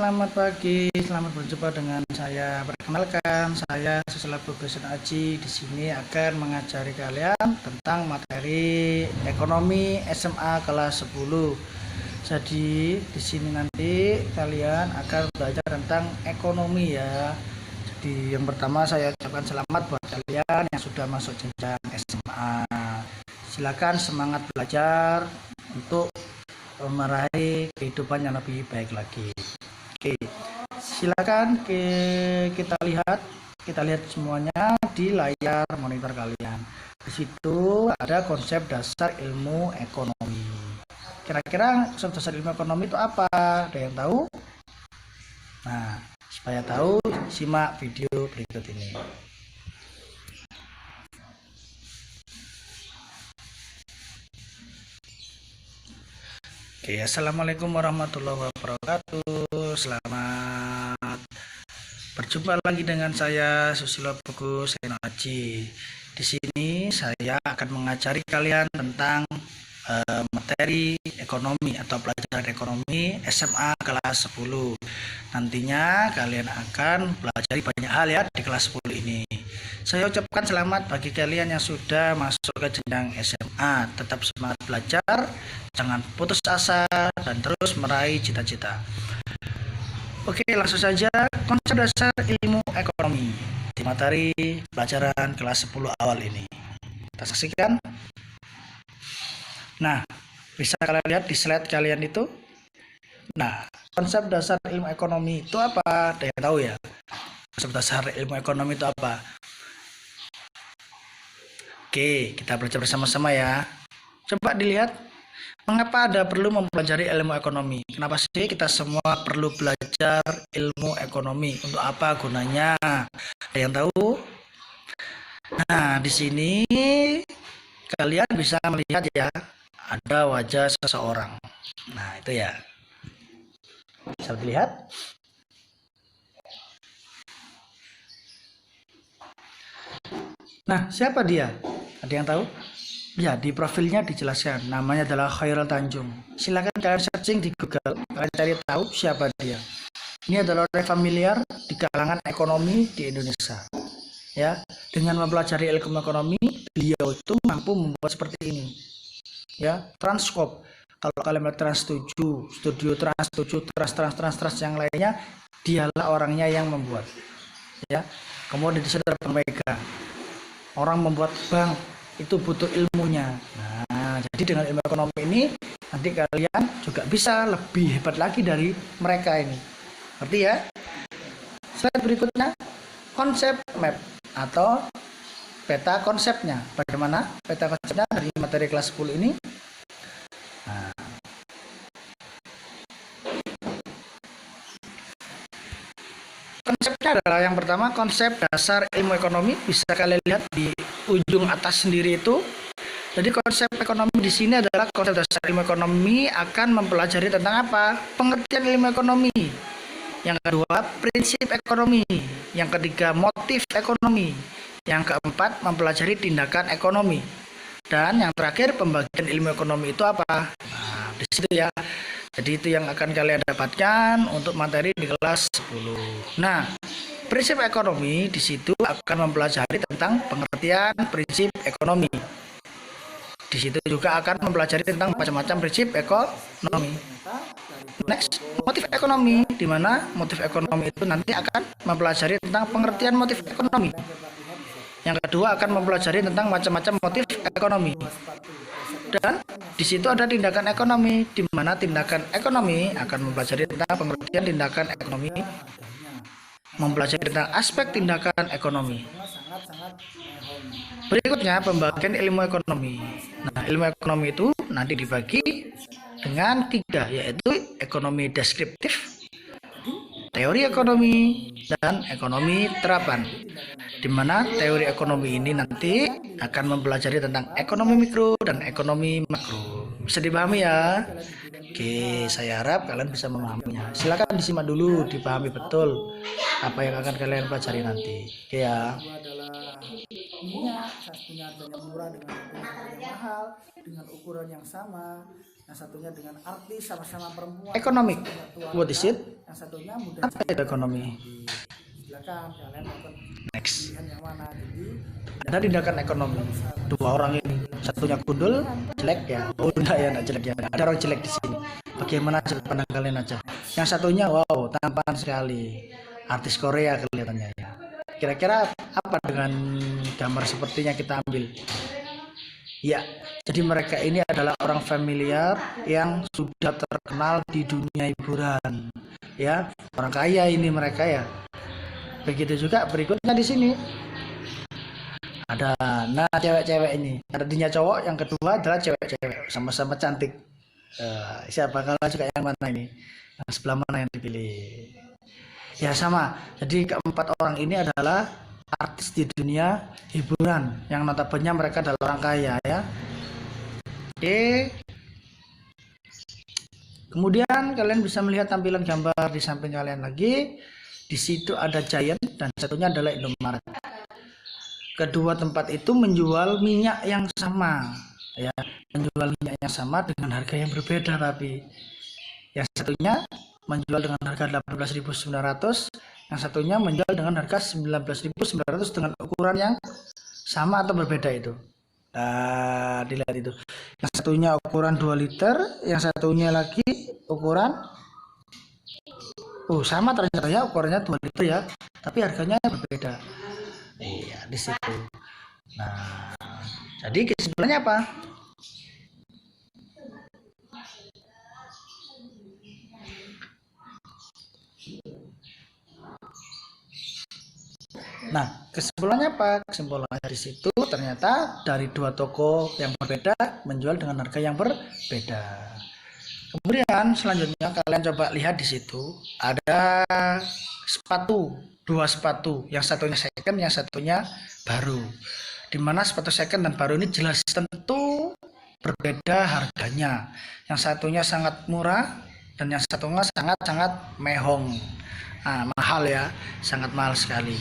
Selamat pagi, selamat berjumpa dengan saya. Perkenalkan, saya Susilo Progression Aji. Di sini akan mengajari kalian tentang materi ekonomi SMA kelas 10. Jadi di sini nanti kalian akan belajar tentang ekonomi ya. Jadi yang pertama saya ucapkan selamat buat kalian yang sudah masuk jenjang SMA. Silakan semangat belajar untuk meraih kehidupan yang lebih baik lagi. Oke, silakan kita lihat semuanya di layar monitor kalian. Di situ ada konsep dasar ilmu ekonomi. Kira-kira konsep dasar ilmu ekonomi itu apa? Ada yang tahu? Nah, supaya tahu, simak video berikut ini. Oke, assalamualaikum warahmatullahi wabarakatuh. Selamat berjumpa lagi dengan saya Susilo Progression Aji. Di sini saya akan mengajari kalian tentang materi ekonomi atau pelajaran ekonomi SMA kelas 10. Nantinya kalian akan belajar banyak hal ya di kelas 10 ini. Saya ucapkan selamat bagi kalian yang sudah masuk ke jenjang SMA. Tetap semangat belajar, jangan putus asa, dan terus meraih cita-cita. Oke, langsung saja konsep dasar ilmu ekonomi di materi pelajaran kelas 10 awal ini. Kita saksikan. Nah, bisa kalian lihat di slide kalian itu. Nah, konsep dasar ilmu ekonomi itu apa? Ada yang tahu ya? Konsep dasar ilmu ekonomi itu apa? Oke, kita belajar bersama-sama ya. Coba dilihat, mengapa Anda perlu mempelajari ilmu ekonomi? Kenapa sih kita semua perlu belajar ilmu ekonomi? Untuk apa gunanya? Ada yang tahu? Nah, di sini kalian bisa melihat ya, ada wajah seseorang. Nah, itu ya. Bisa dilihat? Nah, siapa dia? Ada yang tahu? Ya, di profilnya dijelaskan. Namanya adalah Khairul Tanjung. Silakan kalian searching di Google. Kalian cari tahu siapa dia. Ini adalah orang familiar di kalangan ekonomi di Indonesia. Ya, dengan mempelajari ilmu ekonomi, beliau itu mampu membuat seperti ini. Ya, Transcorp. Kalau kalian melihat Trans 7, Studio Trans 7, Trans yang lainnya, dialah orangnya yang membuat. Ya. Kemudian di sini ada Bank Mega. Orang membuat bank itu butuh ilmunya. Nah, jadi dengan ilmu ekonomi ini nanti kalian juga bisa lebih hebat lagi dari mereka ini. Ngerti ya? Slide berikutnya, konsep map atau peta konsepnya. Bagaimana peta konsepnya dari materi kelas 10 ini? Nah, konsepnya adalah yang pertama konsep dasar ilmu ekonomi, bisa kalian lihat di ujung atas sendiri itu. Jadi konsep ekonomi di sini adalah konsep dasar ilmu ekonomi akan mempelajari tentang apa? Pengertian ilmu ekonomi. Yang kedua, prinsip ekonomi. Yang ketiga, motif ekonomi. Yang keempat, mempelajari tindakan ekonomi. Dan yang terakhir, pembagian ilmu ekonomi itu apa? Nah, di situ ya. Jadi itu yang akan kalian dapatkan untuk materi di kelas 10. Nah, prinsip ekonomi di situ akan mempelajari tentang pengertian prinsip ekonomi. Di situ juga akan mempelajari tentang macam-macam prinsip ekonomi. Next, motif ekonomi, di mana motif ekonomi itu nanti akan mempelajari tentang pengertian motif ekonomi. Yang kedua akan mempelajari tentang macam-macam motif ekonomi. Dan di situ ada tindakan ekonomi, di mana tindakan ekonomi akan mempelajari tentang pengertian tindakan ekonomi, mempelajari tentang aspek tindakan ekonomi. Berikutnya pembagian ilmu ekonomi. Nah, ilmu ekonomi itu nanti dibagi dengan 3, yaitu ekonomi deskriptif, teori ekonomi, dan ekonomi terapan. Di mana teori ekonomi ini nanti akan mempelajari tentang ekonomi mikro dan ekonomi makro. Bisa dipahami ya? Oke, saya harap kalian bisa memahaminya. Silakan disimak dulu, dipahami betul apa yang akan kalian pelajari nanti. Oke ya. minyak, satunya harganya murah dengan harganya mahal, dengan ukuran yang sama, yang satunya dengan artis sama-sama perempuan. Ekonomi, what is it? Yang satunya mudah. Apa itu ekonomi? Silakan kalian melakukan pilihan yang mana. Jadi ada tindakan ekonomi. Dua orang ini, satunya kundul, jelek ya. Oh enggak ya, enggak jelek ya. Ada orang jelek di sini. Bagaimana sudut pandang kalian aja. Yang satunya wow, tampan sekali. Artis Korea kelihatannya ya. Kira-kira apa dengan gambar sepertinya kita ambil? Ya, jadi mereka ini adalah orang familiar yang sudah terkenal di dunia hiburan. Ya, orang kaya ini mereka ya. Begitu juga berikutnya di sini. Ada nah cewek-cewek ini. Artinya cowok, yang kedua adalah cewek-cewek sama-sama cantik. Siapa kalau juga yang mana ini? Yang sebelah mana yang dipilih? Ya sama. Jadi keempat orang ini adalah artis di dunia hiburan yang notabene mereka adalah orang kaya ya. Oke. Kemudian kalian bisa melihat tampilan gambar di samping kalian lagi. Di situ ada Giant dan satunya adalah Indomaret. Kedua tempat itu menjual minyak yang sama ya, menjual minyak yang sama dengan harga yang berbeda, tapi yang satunya menjual dengan harga 18.900, yang satunya menjual dengan harga 19.900 dengan ukuran yang sama atau berbeda itu. Nah, dilihat itu. Yang satunya ukuran 2 liter, yang satunya lagi ukuran sama ternyata ya, ukurannya 2 liter ya, tapi harganya berbeda. Iya, di situ. Nah, jadi kesimpulannya apa? Nah, kesimpulannya apa? Kesimpulannya di situ ternyata dari dua toko yang berbeda menjual dengan harga yang berbeda. Kemudian selanjutnya kalian coba lihat di situ ada sepatu, dua sepatu, yang satunya second, yang satunya baru. Dimana sepatu second dan baru ini jelas tentu berbeda harganya. Yang satunya sangat murah dan yang satunya sangat-sangat mehong. Nah, mahal ya, sangat mahal sekali.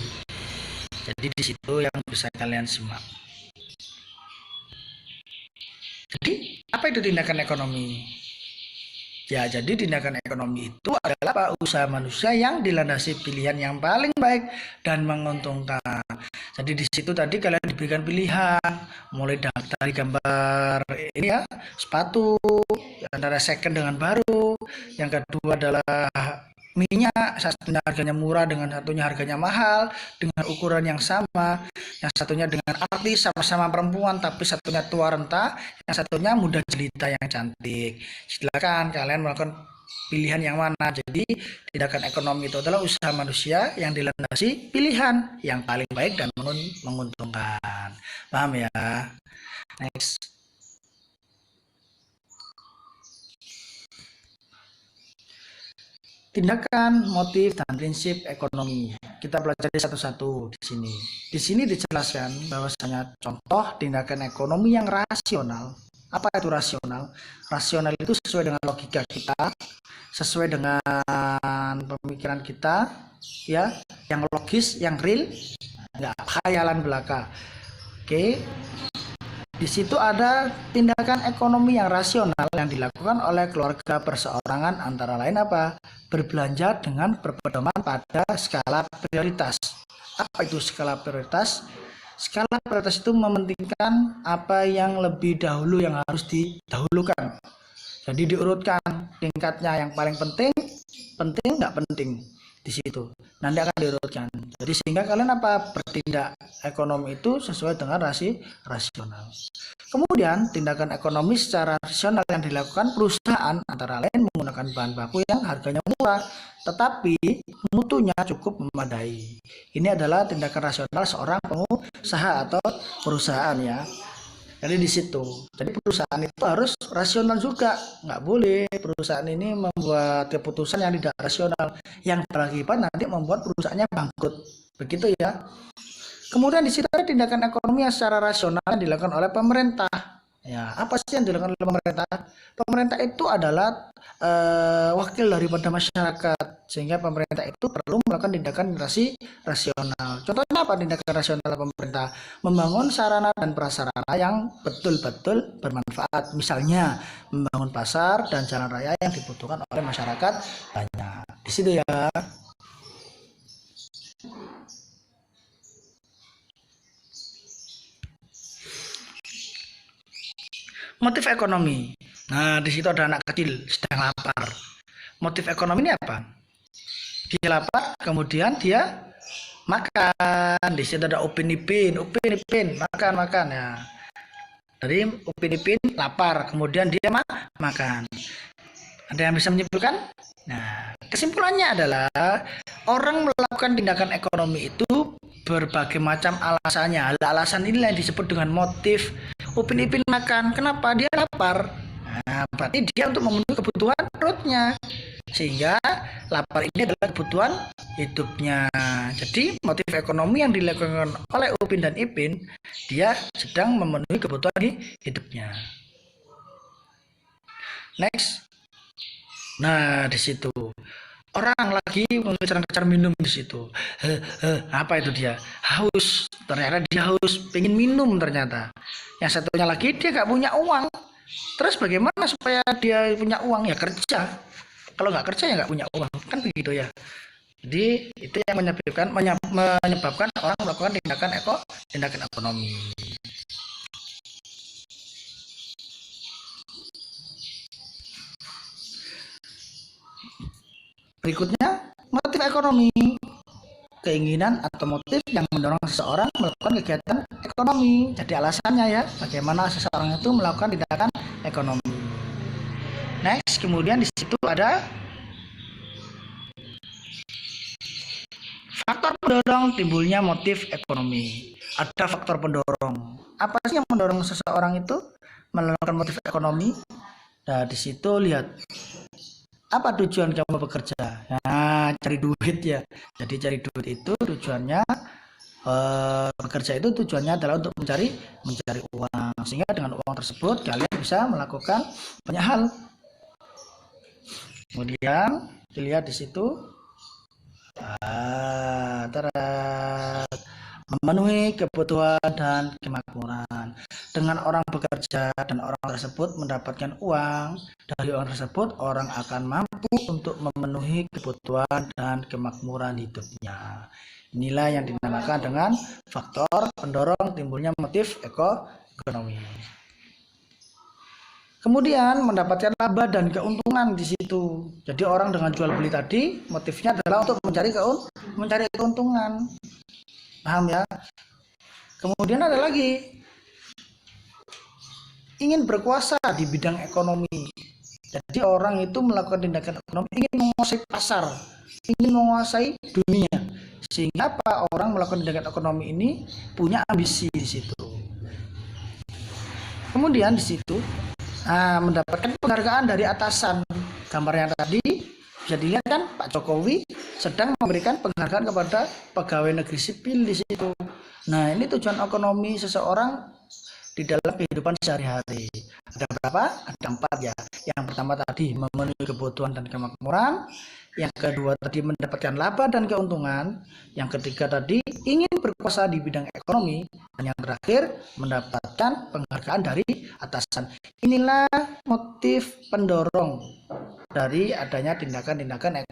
Jadi di situ yang bisa kalian simak. Jadi apa itu tindakan ekonomi? Ya, jadi tindakan ekonomi itu adalah apa? Usaha manusia yang dilandasi pilihan yang paling baik dan menguntungkan. Jadi di situ tadi kalian diberikan pilihan, mulai dari gambar ini ya, sepatu antara second dengan baru. Yang kedua adalah minyak, satunya harganya murah dengan satunya harganya mahal dengan ukuran yang sama, yang satunya dengan artis sama-sama perempuan tapi satunya tua renta, yang satunya muda jelita yang cantik. Silakan kalian melakukan pilihan yang mana. Jadi tindakan ekonomi itu adalah usaha manusia yang dilandasi pilihan yang paling baik dan menguntungkan. Paham ya? Next. Tindakan, motif, dan prinsip ekonomi. Kita pelajari satu-satu di sini. Di sini dijelaskan bahwasanya contoh tindakan ekonomi yang rasional. Apa itu rasional? Rasional itu sesuai dengan logika kita, sesuai dengan pemikiran kita, ya, yang logis, yang real, nggak khayalan belaka. Oke. Di situ ada tindakan ekonomi yang rasional yang dilakukan oleh keluarga perseorangan antara lain apa? Berbelanja dengan berpedoman pada skala prioritas. Apa itu skala prioritas? Skala prioritas itu mementingkan apa yang lebih dahulu yang harus didahulukan. Jadi diurutkan tingkatnya, yang paling penting, nggak penting di situ. Nanti akan diurutkan. Jadi sehingga kalian apa? Bertindak ekonomi itu sesuai dengan rasional. Kemudian tindakan ekonomi secara rasional yang dilakukan perusahaan antara lain menggunakan bahan baku yang harganya murah tetapi mutunya cukup memadai. Ini adalah tindakan rasional seorang pengusaha atau perusahaan ya. Jadi di situ. Jadi perusahaan itu harus rasional juga. Nggak boleh perusahaan ini membuat keputusan yang tidak rasional, yang berakibat nanti membuat perusahaannya bangkrut. Begitu ya. Kemudian di situ ada tindakan ekonomi yang secara rasional yang dilakukan oleh pemerintah. Ya, apa sih yang dilakukan oleh pemerintah? Pemerintah itu adalah wakil daripada masyarakat, sehingga pemerintah itu perlu melakukan tindakan rasional. Contohnya apa tindakan rasional pemerintah? Membangun sarana dan prasarana yang betul-betul bermanfaat. Misalnya, membangun pasar dan jalan raya yang dibutuhkan oleh masyarakat banyak. Di situ ya. Motif ekonomi. Nah, di situ ada anak kecil sedang lapar. Motif ekonomi ini apa? Dia lapar, kemudian dia makan. Di situ ada Upin Ipin, Upin Ipin, makan makan ya. Dari Upin Ipin lapar, kemudian dia makan. Ada yang bisa menyimpulkan? Nah, kesimpulannya adalah orang melakukan tindakan ekonomi itu berbagai macam alasannya. Alasan inilah yang disebut dengan motif. Upin Ipin makan, kenapa? Dia lapar. Nah, berarti dia untuk memenuhi kebutuhan perutnya, sehingga lapar ini adalah kebutuhan hidupnya. Jadi motif ekonomi yang dilakukan oleh Upin dan Ipin, dia sedang memenuhi kebutuhan hidupnya. Next. Nah, di situ orang lagi mengejar-ngejar minum di situ. Apa itu dia? Haus. Ternyata dia haus, pengen minum ternyata. Yang satunya lagi dia nggak punya uang. Terus bagaimana supaya dia punya uang? Ya kerja. Kalau nggak kerja ya nggak punya uang, kan begitu ya. Jadi itu yang menyebabkan orang melakukan tindakan ekonomi. Berikutnya, motif ekonomi. Keinginan atau motif yang mendorong seseorang melakukan kegiatan ekonomi. Jadi alasannya ya, bagaimana seseorang itu melakukan tindakan ekonomi. Next, kemudian di situ ada faktor pendorong timbulnya motif ekonomi. Ada faktor pendorong. Apa sih yang mendorong seseorang itu melakukan motif ekonomi? Nah, di situ lihat. Apa tujuan kamu bekerja? Nah, cari duit ya. Jadi cari duit itu tujuannya, bekerja itu tujuannya adalah untuk mencari uang. Sehingga dengan uang tersebut kalian bisa melakukan banyak hal. Kemudian dilihat di situ, memenuhi kebutuhan dan kemakmuran. Dengan orang bekerja dan orang tersebut mendapatkan uang, dari uang tersebut orang akan mampu untuk memenuhi kebutuhan dan kemakmuran hidupnya. Inilah yang dinamakan dengan faktor pendorong timbulnya motif ekonomi. Kemudian mendapatkan laba dan keuntungan di situ. Jadi orang dengan jual beli tadi motifnya adalah untuk mencari keuntungan. Paham ya? Kemudian ada lagi, ingin berkuasa di bidang ekonomi. Jadi orang itu melakukan tindakan ekonomi ingin menguasai pasar, ingin menguasai dunia. Sehingga apa? Orang melakukan tindakan ekonomi ini punya ambisi di situ. Kemudian di situ mendapatkan penghargaan dari atasan. Gambarnya tadi bisa dilihat kan, Pak Jokowi sedang memberikan penghargaan kepada pegawai negeri sipil di situ. Nah, ini tujuan ekonomi seseorang di dalam kehidupan sehari-hari. Ada berapa? Ada 4 ya. Yang pertama tadi memenuhi kebutuhan dan kemakmuran. Yang kedua tadi mendapatkan laba dan keuntungan. Yang ketiga tadi ingin berkuasa di bidang ekonomi. Dan yang terakhir mendapatkan penghargaan dari atasan. Inilah motif pendorong dari adanya tindakan-tindakan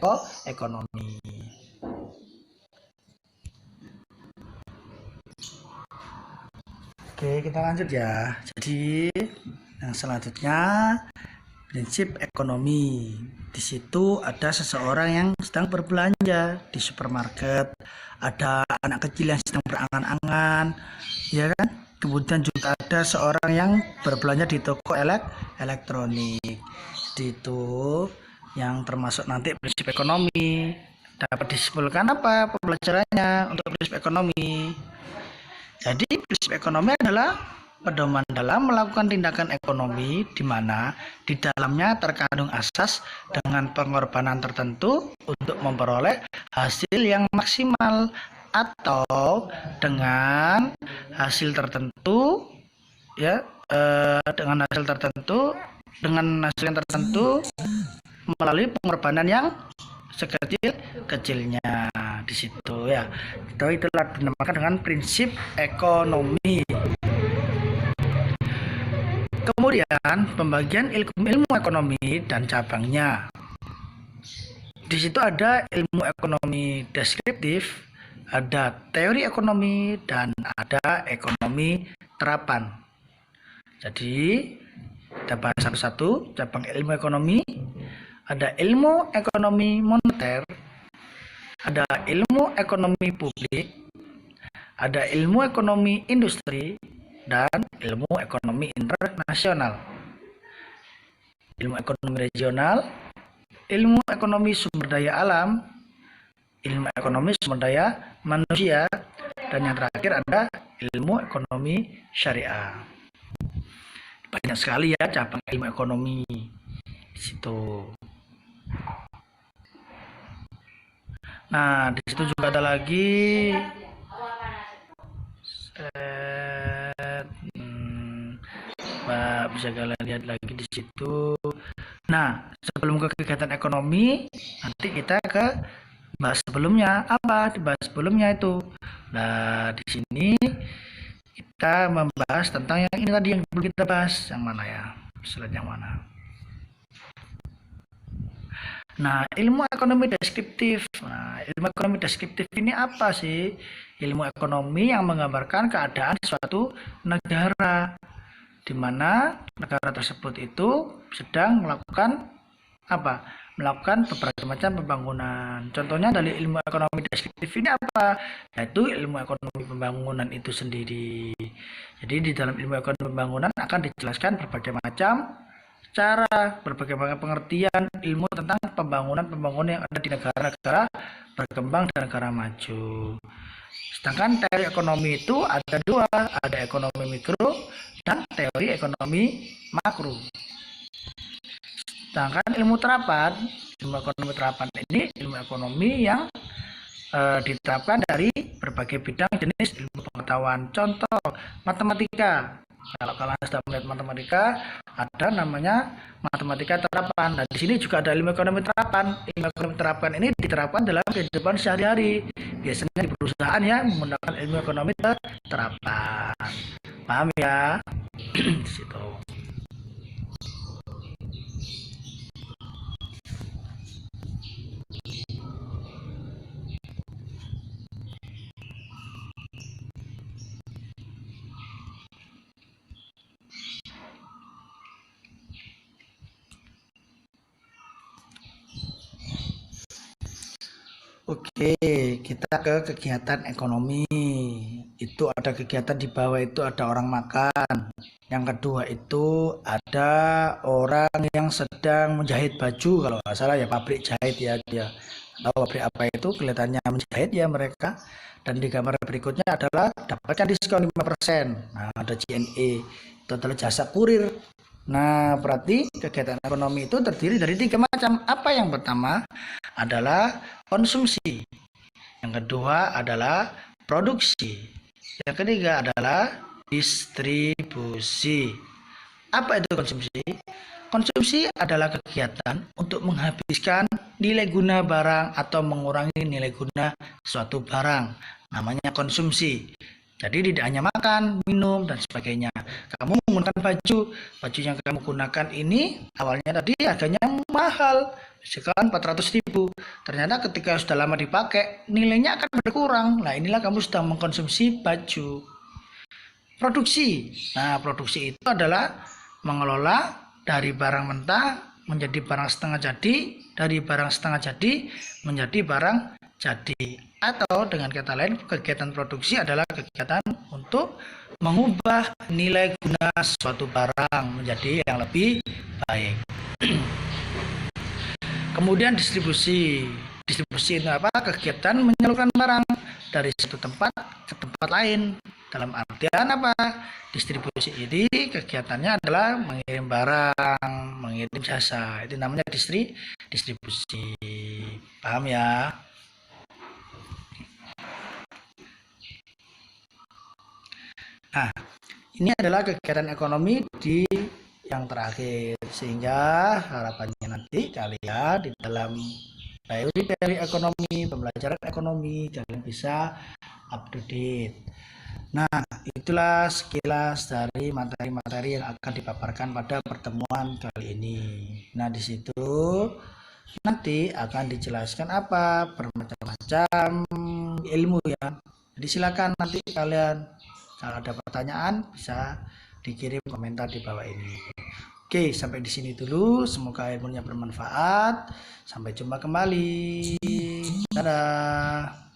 ekonomi. Oke, kita lanjut ya. Jadi yang selanjutnya prinsip ekonomi. Di situ ada seseorang yang sedang berbelanja di supermarket, ada anak kecil yang sedang berangan-angan, ya kan? Kemudian juga ada seorang yang berbelanja di toko elektronik. Di itu yang termasuk nanti prinsip ekonomi. Dapat disimpulkan apa pembelajarannya untuk prinsip ekonomi? Jadi prinsip ekonomi adalah pedoman dalam melakukan tindakan ekonomi di mana di dalamnya terkandung asas dengan pengorbanan tertentu untuk memperoleh hasil yang maksimal atau dengan hasil tertentu ya dengan hasil tertentu, dengan hasil yang tertentu melalui pengorbanan yang sekecil-kecilnya di situ ya. Itulah dinamakan dengan prinsip ekonomi. Kemudian pembagian ilmu ekonomi dan cabangnya. Di situ ada ilmu ekonomi deskriptif, ada teori ekonomi, dan ada ekonomi terapan. Jadi kita bahas satu-satu cabang ilmu ekonomi. Ada ilmu ekonomi moneter, ada ilmu ekonomi publik, ada ilmu ekonomi industri, dan ilmu ekonomi internasional. Ilmu ekonomi regional, ilmu ekonomi sumber daya alam, ilmu ekonomi sumber daya manusia, dan yang terakhir ada ilmu ekonomi syariah. Banyak sekali ya cabang ilmu ekonomi di situ. Nah, di situ juga ada lagi bisa kalian lihat lagi di situ. Nah, sebelum ke kegiatan ekonomi, nanti kita ke bahas sebelumnya. Apa dibahas sebelumnya itu? Nah, di sini kita membahas tentang yang ini tadi yang belum kita bahas. Yang mana ya? Slide yang mana? Nah, ilmu ekonomi deskriptif. Nah, ilmu ekonomi deskriptif ini apa sih? Ilmu ekonomi yang menggambarkan keadaan suatu negara, di mana negara tersebut itu sedang melakukan apa? Melakukan beberapa macam pembangunan. Contohnya dari ilmu ekonomi deskriptif ini apa? Yaitu ilmu ekonomi pembangunan itu sendiri. Jadi di dalam ilmu ekonomi pembangunan akan dijelaskan berbagai macam cara, berbagai macam pengertian ilmu tentang pembangunan yang ada di negara-negara berkembang dan negara maju. Sedangkan teori ekonomi itu ada dua, ada ekonomi mikro dan teori ekonomi makro. Sedangkan ilmu ekonomi terapan ini ilmu ekonomi yang diterapkan dari berbagai bidang jenis ilmu pengetahuan. Contoh matematika. Kalau kalian sudah melihat matematika, ada namanya matematika terapan. Nah, di sini juga ada ilmu ekonomi terapan. Ilmu ekonomi terapan ini diterapkan dalam kehidupan sehari-hari. Biasanya di perusahaan ya menggunakan ilmu ekonomi terapan. Paham ya? Di situ. Oke, kita ke kegiatan ekonomi. Itu ada kegiatan di bawah itu ada orang makan. Yang kedua itu ada orang yang sedang menjahit baju, kalau nggak salah ya pabrik jahit ya dia. Tahu pabrik apa itu kelihatannya menjahit ya mereka. Dan di gambar berikutnya adalah dapatkan diskon 5%. Nah, ada JNE. Itu adalah jasa kurir. Nah, berarti kegiatan ekonomi itu terdiri dari 3 macam. Apa yang pertama adalah konsumsi. Yang kedua adalah produksi. Yang ketiga adalah distribusi. Apa itu konsumsi? Konsumsi adalah kegiatan untuk menghabiskan nilai guna barang atau mengurangi nilai guna suatu barang. Namanya konsumsi. Jadi tidak hanya makan, minum, dan sebagainya. Kamu menggunakan baju yang kamu gunakan ini awalnya tadi harganya mahal, misalkan 400.000. Ternyata ketika sudah lama dipakai, nilainya akan berkurang. Nah, inilah kamu sedang mengkonsumsi baju. Produksi. Nah, produksi itu adalah mengelola dari barang mentah menjadi barang setengah jadi, dari barang setengah jadi menjadi barang jadi. Atau dengan kata lain, kegiatan produksi adalah kegiatan untuk mengubah nilai guna suatu barang menjadi yang lebih baik. Kemudian distribusi. Distribusi itu apa? Kegiatan menyalurkan barang dari satu tempat ke tempat lain. Dalam artian apa? Distribusi ini kegiatannya adalah mengirim barang, mengirim jasa. Itu namanya distribusi. Paham ya? Nah, ini adalah kegiatan ekonomi di yang terakhir, sehingga harapannya nanti kalian di dalam teori ekonomi, pembelajaran ekonomi, kalian bisa up to date. Nah, itulah sekilas dari materi-materi yang akan dipaparkan pada pertemuan kali ini. Nah, di situ nanti akan dijelaskan apa bermacam-macam ilmu ya. Jadi silakan nanti kalian kalau ada pertanyaan bisa dikirim komentar di bawah ini. Oke, sampai di sini dulu. Semoga ilmunya bermanfaat. Sampai jumpa kembali. Dadah.